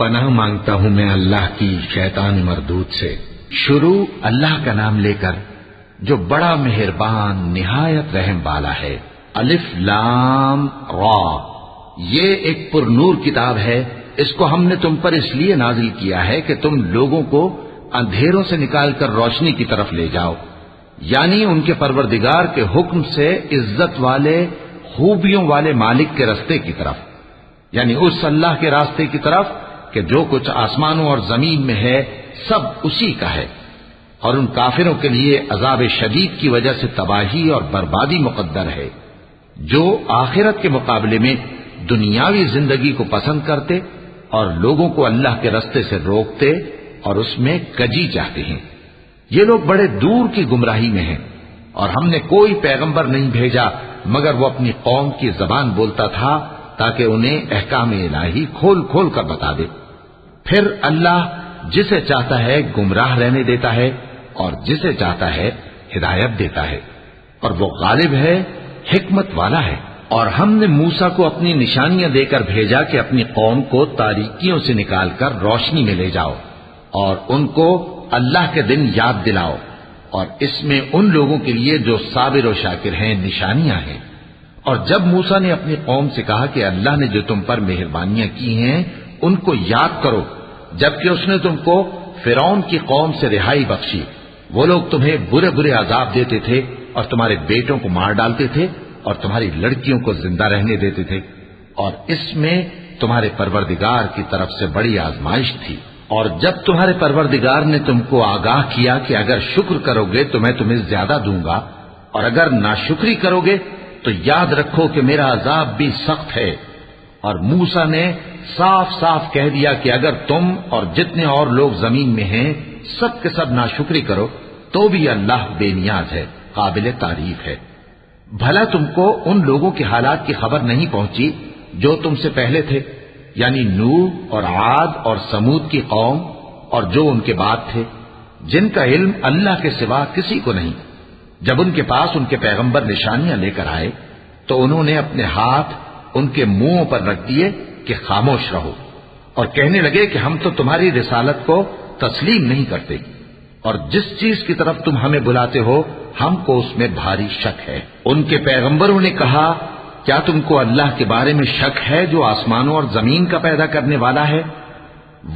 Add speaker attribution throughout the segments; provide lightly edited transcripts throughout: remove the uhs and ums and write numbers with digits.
Speaker 1: پناہ مانگتا ہوں میں اللہ کی شیطان مردود سے۔ شروع اللہ کا نام لے کر جو بڑا مہربان نہایت رحم والا ہے۔ الف لام را، یہ ایک پر نور کتاب ہے، اس کو ہم نے تم پر اس لیے نازل کیا ہے کہ تم لوگوں کو اندھیروں سے نکال کر روشنی کی طرف لے جاؤ، یعنی ان کے پروردگار کے حکم سے عزت والے خوبیوں والے مالک کے راستے کی طرف، یعنی اس اللہ کے راستے کی طرف کہ جو کچھ آسمانوں اور زمین میں ہے سب اسی کا ہے۔ اور ان کافروں کے لیے عذاب شدید کی وجہ سے تباہی اور بربادی مقدر ہے، جو آخرت کے مقابلے میں دنیاوی زندگی کو پسند کرتے اور لوگوں کو اللہ کے راستے سے روکتے اور اس میں کجی چاہتے ہیں۔ یہ لوگ بڑے دور کی گمراہی میں ہیں، اور ہم نے کوئی پیغمبر نہیں بھیجا مگر وہ اپنی قوم کی زبان بولتا تھا تاکہ انہیں احکام الہی کھول کھول کر بتا دے۔ پھر اللہ جسے چاہتا ہے گمراہ رہنے دیتا ہے اور جسے چاہتا ہے ہدایت دیتا ہے، اور وہ غالب ہے، حکمت والا ہے۔ اور ہم نے موسیٰ کو اپنی نشانیاں دے کر بھیجا کہ اپنی قوم کو تاریکیوں سے نکال کر روشنی میں لے جاؤ اور ان کو اللہ کے دن یاد دلاؤ، اور اس میں ان لوگوں کے لیے جو صابر و شاکر ہیں نشانیاں ہیں۔ اور جب موسیٰ نے اپنی قوم سے کہا کہ اللہ نے جو تم پر مہربانیاں کی ہیں ان کو یاد کرو، جبکہ اس نے تم کو فرعون کی قوم سے رہائی بخشی، وہ لوگ تمہیں برے برے عذاب دیتے تھے اور تمہارے بیٹوں کو مار ڈالتے تھے اور تمہاری لڑکیوں کو زندہ رہنے دیتے تھے، اور اس میں تمہارے پروردگار کی طرف سے بڑی آزمائش تھی۔ اور جب تمہارے پروردگار نے تم کو آگاہ کیا کہ اگر شکر کرو گے تو میں تمہیں زیادہ دوں گا، اور اگر ناشکری کرو گے تو یاد رکھو کہ میرا عذاب بھی سخت ہے۔ اور موسیٰ نے صاف صاف کہہ دیا کہ اگر تم اور جتنے اور لوگ زمین میں ہیں سب کے سب ناشکری کرو تو بھی اللہ بے نیاز ہے، قابل تعریف ہے۔ بھلا تم کو ان لوگوں کے حالات کی خبر نہیں پہنچی جو تم سے پہلے تھے، یعنی نوح اور عاد اور سمود کی قوم اور جو ان کے بعد تھے، جن کا علم اللہ کے سوا کسی کو نہیں۔ جب ان کے پاس ان کے پیغمبر نشانیاں لے کر آئے تو انہوں نے اپنے ہاتھ ان کے منہوں پر رکھ دیے کہ خاموش رہو، اور کہنے لگے کہ ہم تو تمہاری رسالت کو تسلیم نہیں کرتے، اور جس چیز کی طرف تم ہمیں بلاتے ہو ہم کو اس میں بھاری شک ہے۔ ان کے پیغمبروں نے کہا کیا تم کو اللہ کے بارے میں شک ہے جو آسمانوں اور زمین کا پیدا کرنے والا ہے؟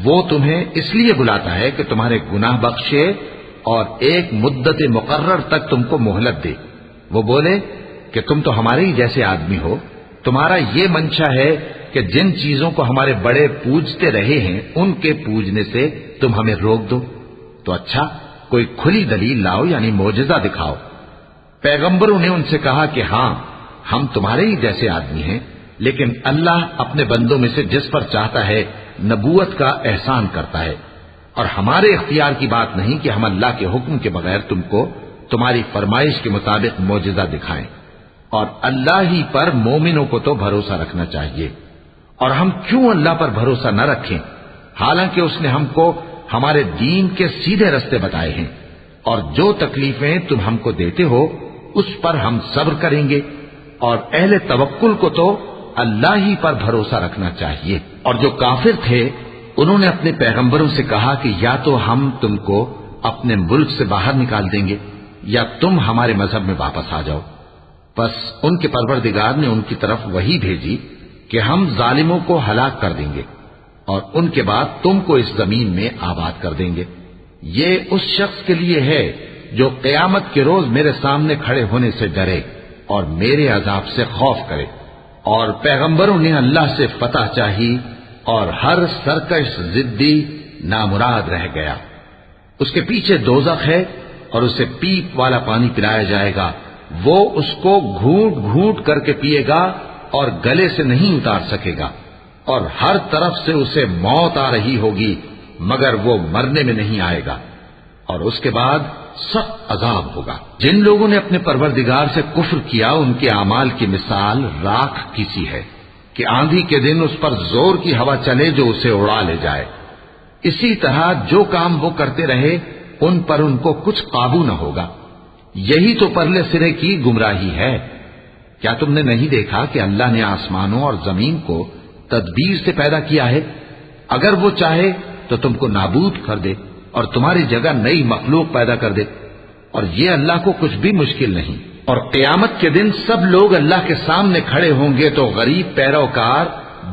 Speaker 1: وہ تمہیں اس لیے بلاتا ہے کہ تمہارے گناہ بخشے اور ایک مدت مقرر تک تم کو مہلت دے۔ وہ بولے کہ تم تو ہمارے ہی جیسے آدمی ہو، تمہارا یہ منشا ہے کہ جن چیزوں کو ہمارے بڑے پوجتے رہے ہیں ان کے پوجنے سے تم ہمیں روک دو، تو اچھا کوئی کھلی دلیل لاؤ، یعنی معجزہ دکھاؤ۔ پیغمبروں نے ان سے کہا کہ ہاں ہم تمہارے ہی جیسے آدمی ہیں، لیکن اللہ اپنے بندوں میں سے جس پر چاہتا ہے نبوت کا احسان کرتا ہے، اور ہمارے اختیار کی بات نہیں کہ ہم اللہ کے حکم کے بغیر تم کو تمہاری فرمائش کے مطابق معجزہ دکھائیں، اور اللہ ہی پر مومنوں کو تو بھروسہ رکھنا چاہیے۔ اور ہم کیوں اللہ پر بھروسہ نہ رکھیں حالانکہ اس نے ہم کو ہمارے دین کے سیدھے رستے بتائے ہیں، اور جو تکلیفیں تم ہم کو دیتے ہو اس پر ہم صبر کریں گے، اور اہل توکل کو تو اللہ ہی پر بھروسہ رکھنا چاہیے۔ اور جو کافر تھے انہوں نے اپنے پیغمبروں سے کہا کہ یا تو ہم تم کو اپنے ملک سے باہر نکال دیں گے یا تم ہمارے مذہب میں واپس آ جاؤ۔ بس ان کے پروردگار نے ان کی طرف وحی بھیجی کہ ہم ظالموں کو ہلاک کر دیں گے اور ان کے بعد تم کو اس زمین میں آباد کر دیں گے۔ یہ اس شخص کے لیے ہے جو قیامت کے روز میرے سامنے کھڑے ہونے سے ڈرے اور میرے عذاب سے خوف کرے۔ اور پیغمبروں نے اللہ سے فتح چاہی اور ہر سرکش ضدی نامراد رہ گیا۔ اس کے پیچھے دوزخ ہے اور اسے پیپ والا پانی پلایا جائے گا، وہ اس کو گھونٹ گھونٹ کر کے پیے گا اور گلے سے نہیں اتار سکے گا، اور ہر طرف سے اسے موت آ رہی ہوگی مگر وہ مرنے میں نہیں آئے گا، اور اس کے بعد سخت عذاب ہوگا۔ جن لوگوں نے اپنے پروردگار سے کفر کیا ان کے اعمال کی مثال راکھ کی سی ہے کہ آندھی کے دن اس پر زور کی ہوا چلے جو اسے اڑا لے جائے۔ اسی طرح جو کام وہ کرتے رہے ان پر ان کو کچھ قابو نہ ہوگا۔ یہی تو پرلے سرے کی گمراہی ہے۔ کیا تم نے نہیں دیکھا کہ اللہ نے آسمانوں اور زمین کو تدبیر سے پیدا کیا ہے؟ اگر وہ چاہے تو تم کو نابود کر دے اور تمہاری جگہ نئی مخلوق پیدا کر دے، اور یہ اللہ کو کچھ بھی مشکل نہیں۔ اور قیامت کے دن سب لوگ اللہ کے سامنے کھڑے ہوں گے تو غریب پیروکار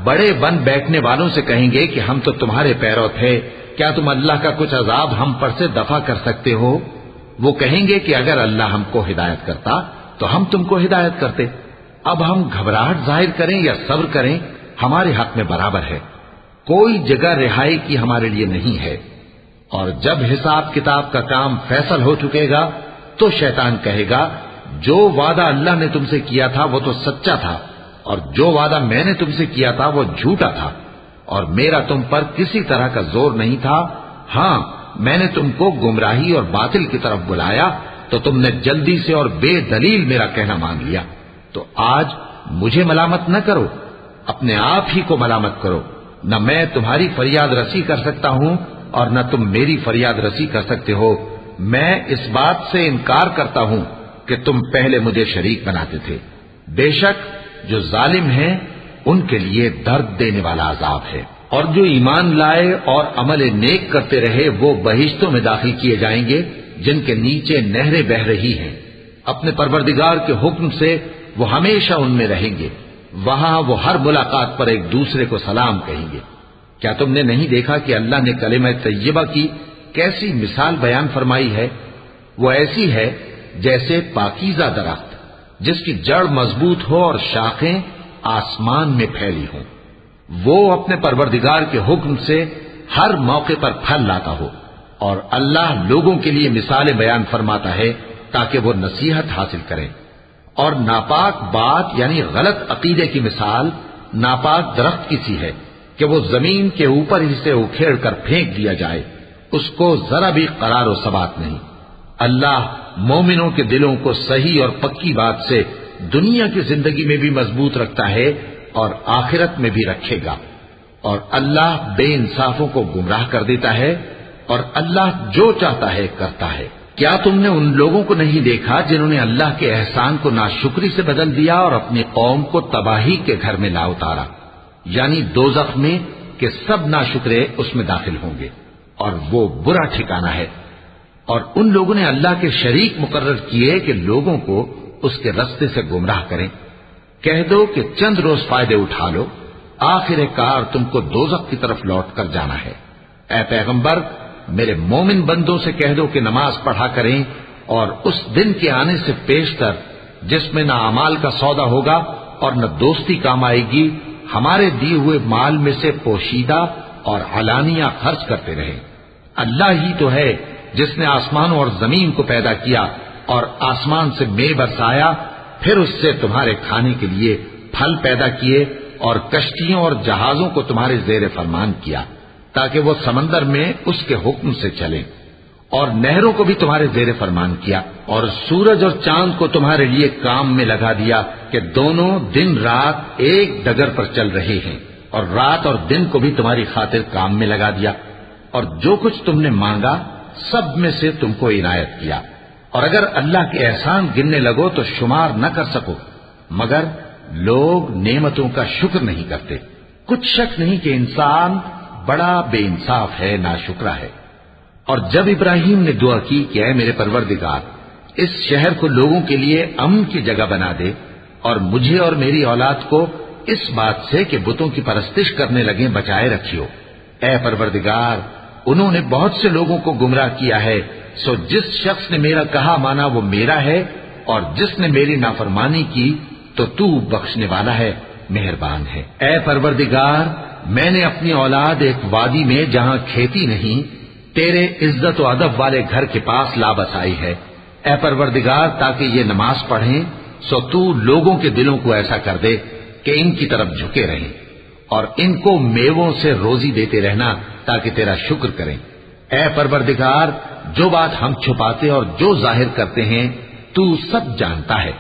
Speaker 1: بڑے بن بیٹھنے والوں سے کہیں گے کہ ہم تو تمہارے پیرو تھے، کیا تم اللہ کا کچھ عذاب ہم پر سے دفع کر سکتے ہو؟ وہ کہیں گے کہ اگر اللہ ہم کو ہدایت کرتا تو ہم تم کو ہدایت کرتے۔ اب ہم گھبراہٹ ظاہر کریں یا صبر کریں ہمارے حق میں برابر ہے، کوئی جگہ رہائی کی ہمارے لیے نہیں ہے۔ اور جب حساب کتاب کا کام فیصل ہو چکے گا تو شیطان کہے گا جو وعدہ اللہ نے تم سے کیا تھا وہ تو سچا تھا، اور جو وعدہ میں نے تم سے کیا تھا وہ جھوٹا تھا، اور میرا تم پر کسی طرح کا زور نہیں تھا۔ ہاں، میں نے تم کو گمراہی اور باطل کی طرف بلایا تو تم نے جلدی سے اور بے دلیل میرا کہنا مان لیا۔ تو آج مجھے ملامت نہ کرو، اپنے آپ ہی کو ملامت کرو۔ نہ میں تمہاری فریاد رسی کر سکتا ہوں اور نہ تم میری فریاد رسی کر سکتے ہو۔ میں اس بات سے انکار کرتا ہوں کہ تم پہلے مجھے شریک بناتے تھے۔ بے شک جو ظالم ہیں ان کے لیے درد دینے والا عذاب ہے۔ اور جو ایمان لائے اور عمل نیک کرتے رہے وہ بہشتوں میں داخل کیے جائیں گے جن کے نیچے نہریں بہ رہی ہیں۔ اپنے پروردگار کے حکم سے وہ ہمیشہ ان میں رہیں گے، وہاں وہ ہر ملاقات پر ایک دوسرے کو سلام کہیں گے۔ کیا تم نے نہیں دیکھا کہ اللہ نے کلمہ طیبہ کی کیسی مثال بیان فرمائی ہے؟ وہ ایسی ہے جیسے پاکیزہ درخت جس کی جڑ مضبوط ہو اور شاخیں آسمان میں پھیلی ہوں، وہ اپنے پروردگار کے حکم سے ہر موقع پر پھل لاتا ہو۔ اور اللہ لوگوں کے لیے مثالیں بیان فرماتا ہے تاکہ وہ نصیحت حاصل کریں۔ اور ناپاک بات یعنی غلط عقیدے کی مثال ناپاک درخت کی سی ہے کہ وہ زمین کے اوپر ہی سے اکھیڑ کر پھینک دیا جائے، اس کو ذرا بھی قرار و ثبات نہیں۔ اللہ مومنوں کے دلوں کو صحیح اور پکی بات سے دنیا کی زندگی میں بھی مضبوط رکھتا ہے اور آخرت میں بھی رکھے گا۔ اور اللہ بے انصافوں کو گمراہ کر دیتا ہے، اور اللہ جو چاہتا ہے کرتا ہے۔ کیا تم نے ان لوگوں کو نہیں دیکھا جنہوں نے اللہ کے احسان کو ناشکری سے بدل دیا اور اپنی قوم کو تباہی کے گھر میں لا اتارا، یعنی دوزخ میں، کہ سب ناشکرے اس میں داخل ہوں گے اور وہ برا ٹھکانہ ہے۔ اور ان لوگوں نے اللہ کے شریک مقرر کیے کہ لوگوں کو اس کے رستے سے گمراہ کریں۔ کہہ دو کہ چند روز فائدے اٹھا لو، آخر کار تم کو دوزخ کی طرف لوٹ کر جانا ہے۔ اے پیغمبر، میرے مومن بندوں سے کہہ دو کہ نماز پڑھا کریں، اور اس دن کے آنے سے پیشتر جس میں نہ اعمال کا سودا ہوگا اور نہ دوستی کام آئے گی، ہمارے دیے ہوئے مال میں سے پوشیدہ اور علانیہ خرچ کرتے رہیں۔ اللہ ہی تو ہے جس نے آسمانوں اور زمین کو پیدا کیا اور آسمان سے مے برسایا، پھر اس سے تمہارے کھانے کے لیے پھل پیدا کیے اور کشتیوں اور جہازوں کو تمہارے زیر فرمان کیا تاکہ وہ سمندر میں اس کے حکم سے چلیں، اور نہروں کو بھی تمہارے زیر فرمان کیا، اور سورج اور چاند کو تمہارے لیے کام میں لگا دیا کہ دونوں دن رات ایک ڈگر پر چل رہے ہیں، اور رات اور دن کو بھی تمہاری خاطر کام میں لگا دیا، اور جو کچھ تم نے مانگا سب میں سے تم کو عنایت کیا۔ اور اگر اللہ کے احسان گننے لگو تو شمار نہ کر سکو، مگر لوگ نعمتوں کا شکر نہیں کرتے۔ کچھ شک نہیں کہ انسان بڑا بے انصاف ہے، ناشکرا ہے۔ اور جب ابراہیم نے دعا کی کہ اے میرے پروردگار، اس شہر کو لوگوں کے لیے امن کی جگہ بنا دے اور مجھے اور میری اولاد کو اس بات سے کہ بتوں کی پرستش کرنے لگیں بچائے رکھیو۔ اے پروردگار، انہوں نے بہت سے لوگوں کو گمراہ کیا ہے، سو جس شخص نے میرا کہا مانا وہ میرا ہے، اور جس نے میری نافرمانی کی تو بخشنے والا ہے، مہربان ہے۔ اے پروردگار، میں نے اپنی اولاد ایک وادی میں جہاں کھیتی نہیں، تیرے عزت و ادب والے گھر کے پاس لا بسائی ہے۔ اے پروردگار، تاکہ یہ نماز پڑھیں، سو تو لوگوں کے دلوں کو ایسا کر دے کہ ان کی طرف جھکے رہیں، اور ان کو میووں سے روزی دیتے رہنا تاکہ تیرا شکر کریں۔ اے پروردگار، جو بات ہم چھپاتے اور جو ظاہر کرتے ہیں تو سب جانتا ہے،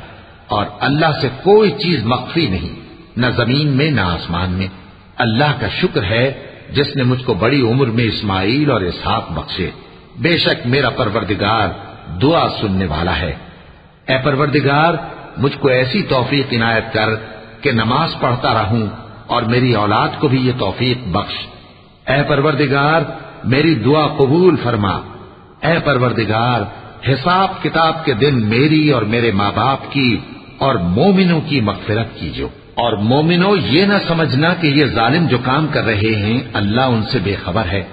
Speaker 1: اور اللہ سے کوئی چیز مخفی نہیں، نہ زمین میں نہ آسمان میں۔ اللہ کا شکر ہے جس نے مجھ کو بڑی عمر میں اسماعیل اور اسحاق بخشے، بے شک میرا پروردگار دعا سننے والا ہے۔ اے پروردگار، مجھ کو ایسی توفیق عنایت کر کہ نماز پڑھتا رہوں، اور میری اولاد کو بھی یہ توفیق بخش۔ اے پروردگار میری دعا قبول فرما، اے پروردگار حساب کتاب کے دن میری اور میرے ماں باپ کی اور مومنوں کی مغفرت کیجو۔ اور مومنوں یہ نہ سمجھنا کہ یہ ظالم جو کام کر رہے ہیں اللہ ان سے بے خبر ہے،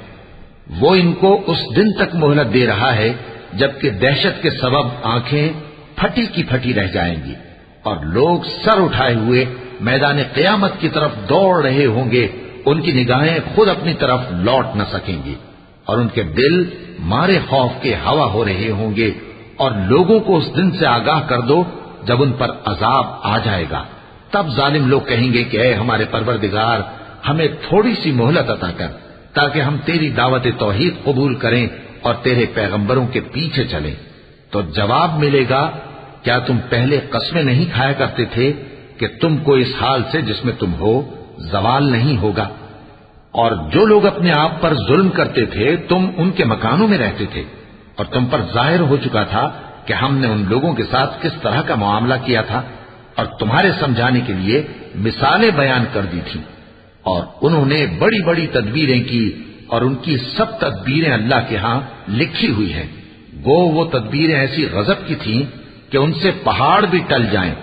Speaker 1: وہ ان کو اس دن تک مہلت دے رہا ہے جبکہ دہشت کے سبب آنکھیں پھٹی کی پھٹی رہ جائیں گی اور لوگ سر اٹھائے ہوئے میدان قیامت کی طرف دوڑ رہے ہوں گے، ان کی نگاہیں خود اپنی طرف لوٹ نہ سکیں گی اور ان کے دل مارے خوف کے ہوا ہو رہے ہوں گے۔ اور لوگوں کو اس دن سے آگاہ کر دو جب ان پر عذاب آ جائے گا، تب ظالم لوگ کہیں گے کہ اے ہمارے پروردگار ہمیں تھوڑی سی مہلت عطا کر تاکہ ہم تیری دعوت توحید قبول کریں اور تیرے پیغمبروں کے پیچھے چلیں۔ تو جواب ملے گا کیا تم پہلے قسمیں نہیں کھایا کرتے تھے کہ تم کو اس حال سے جس میں تم ہو زوال نہیں ہوگا؟ اور جو لوگ اپنے آپ پر ظلم کرتے تھے تم ان کے مکانوں میں رہتے تھے اور تم پر ظاہر ہو چکا تھا کہ ہم نے ان لوگوں کے ساتھ کس طرح کا معاملہ کیا تھا اور تمہارے سمجھانے کے لیے مثالیں بیان کر دی تھی۔ اور انہوں نے بڑی بڑی تدبیریں کی اور ان کی سب تدبیریں اللہ کے ہاں لکھی ہوئی ہیں، گو وہ تدبیریں ایسی غضب کی تھیں کہ ان سے پہاڑ بھی ٹل جائیں۔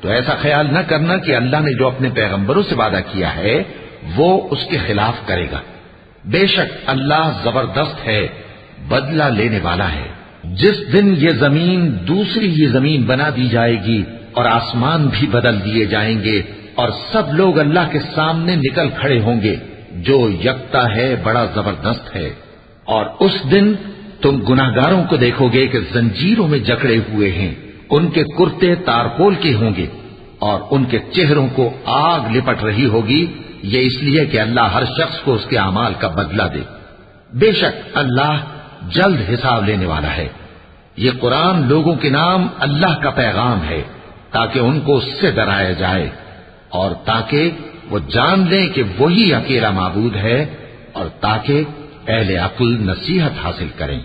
Speaker 1: تو ایسا خیال نہ کرنا کہ اللہ نے جو اپنے پیغمبروں سے وعدہ کیا ہے وہ اس کے خلاف کرے گا، بے شک اللہ زبردست ہے، بدلہ لینے والا ہے۔ جس دن یہ زمین دوسری ہی زمین بنا دی جائے گی اور آسمان بھی بدل دیے جائیں گے اور سب لوگ اللہ کے سامنے نکل کھڑے ہوں گے جو یکتا ہے بڑا زبردست ہے۔ اور اس دن تم گناہگاروں کو دیکھو گے کہ زنجیروں میں جکڑے ہوئے ہیں، ان کے کرتے تارکول کے ہوں گے اور ان کے چہروں کو آگ لپٹ رہی ہوگی، یہ اس لیے کہ اللہ ہر شخص کو اس کے اعمال کا بدلہ دے۔ بے شک اللہ جلد حساب لینے والا ہے۔ یہ قرآن لوگوں کے نام اللہ کا پیغام ہے تاکہ ان کو اس سے ڈرایا جائے اور تاکہ وہ جان لیں کہ وہی اکیلا معبود ہے اور تاکہ اہل عقل نصیحت حاصل کریں۔